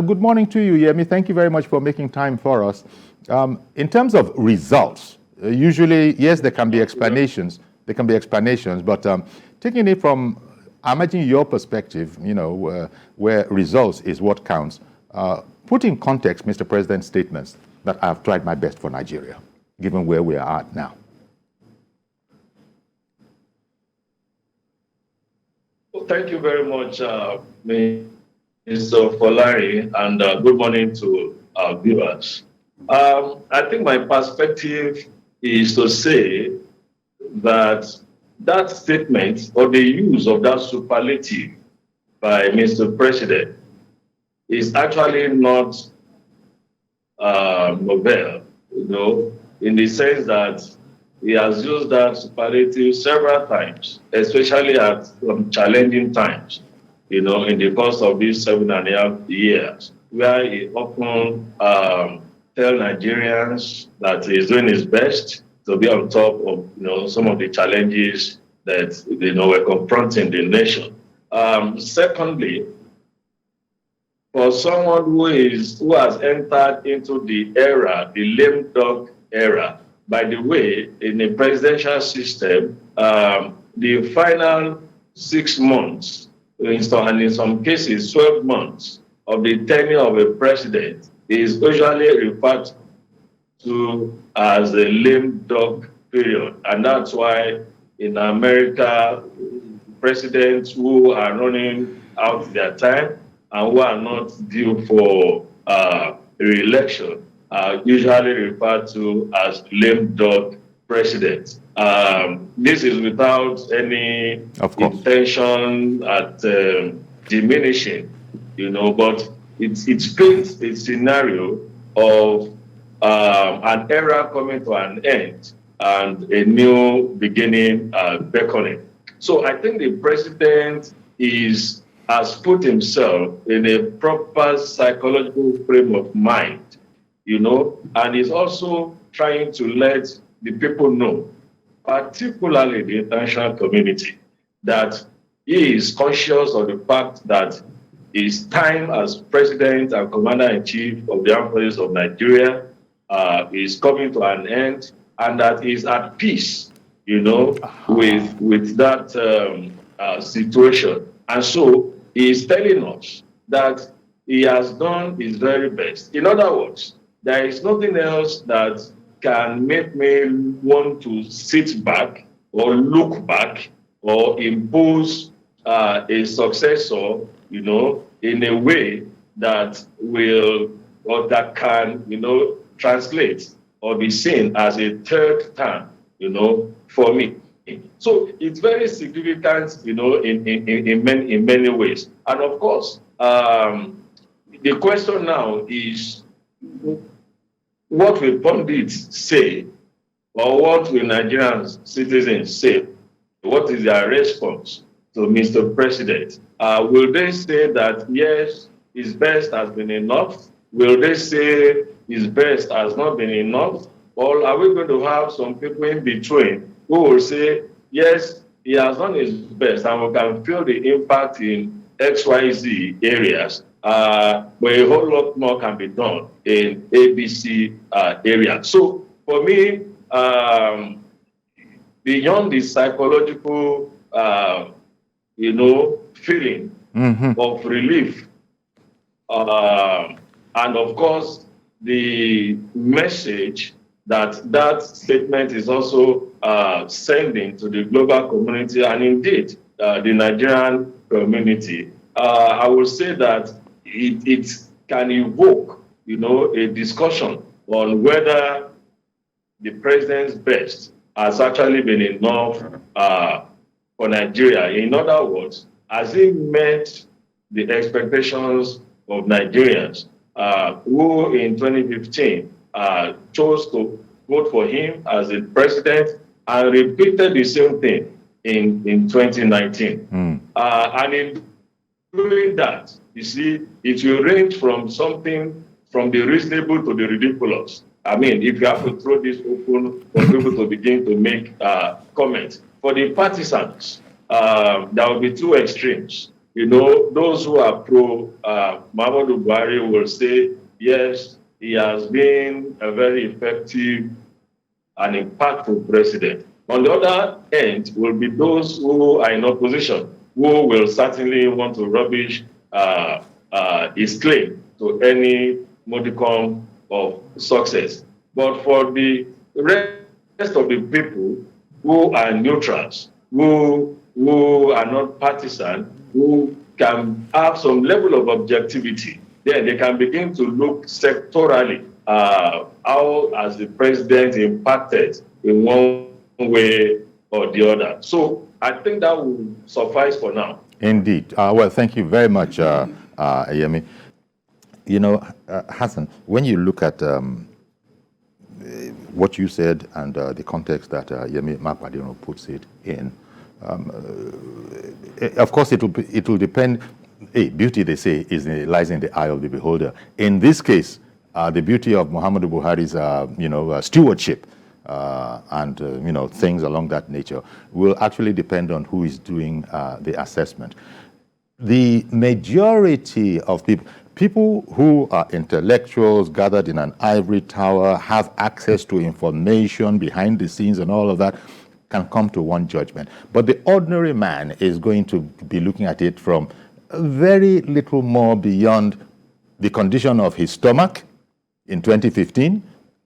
Good morning to you, Yemi. Thank you very much for making time for us. In terms of results, usually, yes, there can be explanations. But taking it from, I imagine your perspective, where results is what counts. Put in context Mr. President's statements that I've tried my best for Nigeria, given where we are at now. Well, thank you very much, Mr. Folari, and good morning to our viewers. I think my perspective is to say that that statement or the use of that superlative by Mr. President is actually not novel, in the sense that he has used that superlative several times, especially at some challenging times, in the course of these 7.5 years, where he often tell Nigerians that he's doing his best to be on top of some of the challenges that were confronting the nation. Secondly, for someone who has entered into the lame duck era, by the way, in a presidential system, the final 6 months, and in some cases 12 months of the tenure of a president is usually referred to as a lame duck period. And that's why in America, presidents who are running out their time and who are not due for re-election are usually referred to as lame duck presidents. This is without any intention at diminishing, but it paints a scenario of an era coming to an end and a new beginning beckoning. So I think the president has put himself in a proper psychological frame of mind, and is also trying to let the people know, particularly the international community, that he is conscious of the fact that his time as president and commander-in-chief of the armed forces of Nigeria is coming to an end, and that he is at peace, with that situation. And so he is telling us that he has done his very best. In other words, there is nothing else that can make me want to sit back or look back or impose a successor, in a way that will or that can, translate or be seen as a third term, for me. So it's very significant, in many ways. And of course, the question now is, what will pundits say, or what will Nigerian citizens say? What is their response to Mr. President? Will they say that, yes, his best has been enough? Will they say his best has not been enough? Or are we going to have some people in between who will say, yes, he has done his best and we can feel the impact in XYZ areas, but a whole lot more can be done in ABC areas. So for me, beyond the psychological, feeling of relief, and of course, the message that statement is also sending to the global community and indeed the Nigerian community, I will say that it can evoke, a discussion on whether the president's best has actually been enough for Nigeria. In other words, has he met the expectations of Nigerians who in 2015 chose to vote for him as the president and repeated the same thing in 2019. And in doing that, you see, it will range from something from the reasonable to the ridiculous. I mean, if you have to throw this open for people to begin to make comments. For the partisans, there will be two extremes. You know, those who are pro Muhammadu Buhari will say, yes, he has been a very effective and impactful president. On the other end will be those who are in opposition, who will certainly want to rubbish his claim to any modicum of success. But for the rest of the people who are neutrals, who are not partisan, who can have some level of objectivity, then they can begin to look sectorally how has the president impacted in one way or the other. So I think that will suffice for now. Indeed. Well, thank you very much, Yemi. You know, Hassan, when you look at what you said and the context that Yemi Mapadino puts it in, of course, it will depend. Beauty, they say, lies in the eye of the beholder. In this case, the beauty of Muhammadu Buhari's, stewardship and things along that nature will actually depend on who is doing the assessment. The majority of people who are intellectuals gathered in an ivory tower, have access to information behind the scenes and all of that, can come to one judgment. But the ordinary man is going to be looking at it from very little more beyond the condition of his stomach in 2015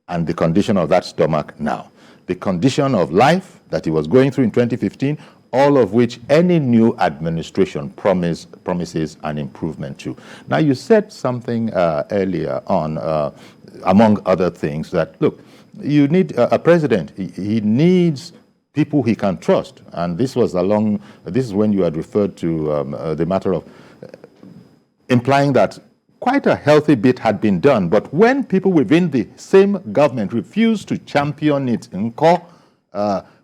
and the condition of that stomach now. The condition of life that he was going through in 2015, all of which any new administration promises an improvement to. Now, you said something earlier on, among other things, that, look, you need a president. He needs people he can trust. And this is when you had referred to the matter of implying that quite a healthy bit had been done. But when people within the same government refuse to champion it in core,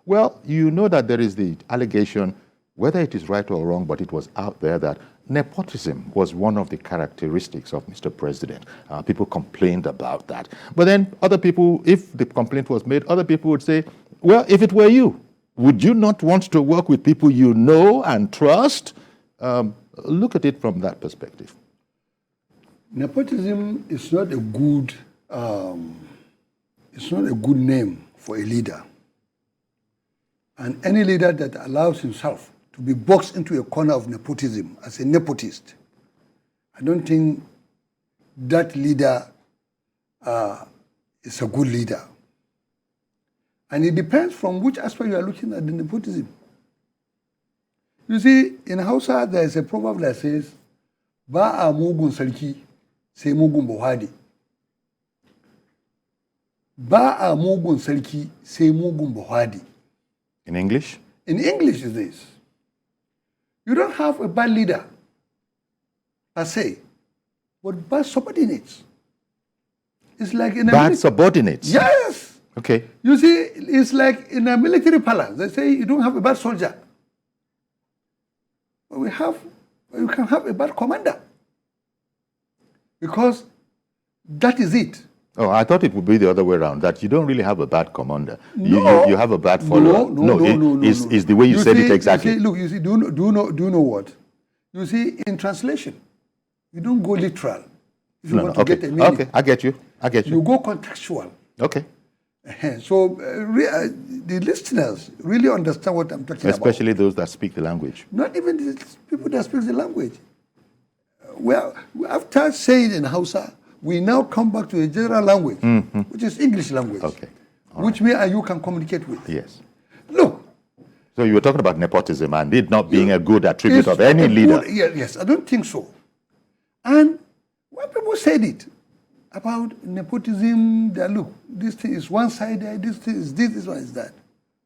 well, you know that there is the allegation, whether it is right or wrong, but it was out there that nepotism was one of the characteristics of Mr. President. People complained about that. But then other people, if the complaint was made, other people would say, well, if it were you, would you not want to work with people you know and trust? Look at it from that perspective. Nepotism is not a good name for a leader. And any leader that allows himself to be boxed into a corner of nepotism as a nepotist, I don't think that leader is a good leader. And it depends from which aspect you are looking at the nepotism. You see, in Hausa, there is a proverb that says, Ba a mugun sarki, sai mugun Buhari. Ba a mugun sarki, sai mugun Buhari. In English? In English is this. You don't have a bad leader, per se, but bad subordinates. It's like in a bad subordinates? Yes. Okay. You see, it's like in a military palace. They say you don't have a bad soldier. But you can have a bad commander. Because that is it. Oh, I thought it would be the other way around, that you don't really have a bad commander. No. You have a bad follower. No. It's the way you said it exactly. You see, do you know what? You see, in translation, you don't go literal. If you want to get a meaning. Okay, I get you. You go contextual. Okay. So the listeners really understand what I'm talking about. Especially those that speak the language. Not even the people that speak the language. Well, after saying in Hausa, we now come back to a general language, which is English language, okay. Which me and you can communicate with. Yes. Look. So you were talking about nepotism and it not being a good attribute of any leader. Yes, I don't think so. And when people said it about nepotism, that look, this thing is one-sided, this thing is this one is that.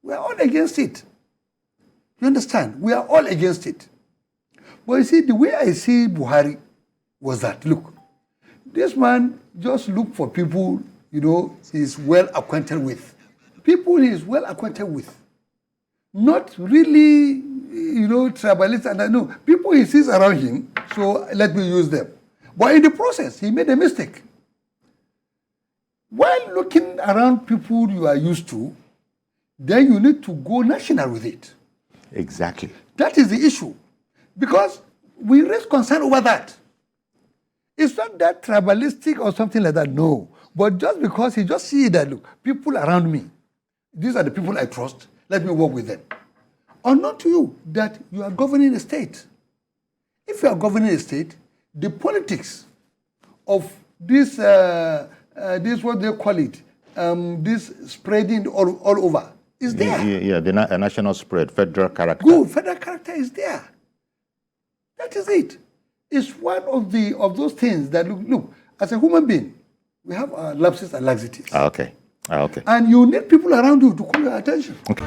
We are all against it. You understand? We are all against it. But you see, the way I see Buhari was that, look, this man just look for people, he's well acquainted with. People he is well acquainted with. Not really, tribalists, and I know people he sees around him, so let me use them. But in the process, he made a mistake. While looking around people you are used to, then you need to go national with it. Exactly. That is the issue. Because we raise concern over that. It's not that tribalistic or something like that, no. But just because he just see that, look, people around me, these are the people I trust, let me work with them. Unknown to you that you are governing a state. If you are governing a state, the politics of this, what they call it, this spreading all over is there. Yeah, the national spread, federal character. Good, federal character is there. That is it. It's one of those things that look, as a human being, we have our lapses and laxities. Okay. And you need people around you to call your attention. Okay.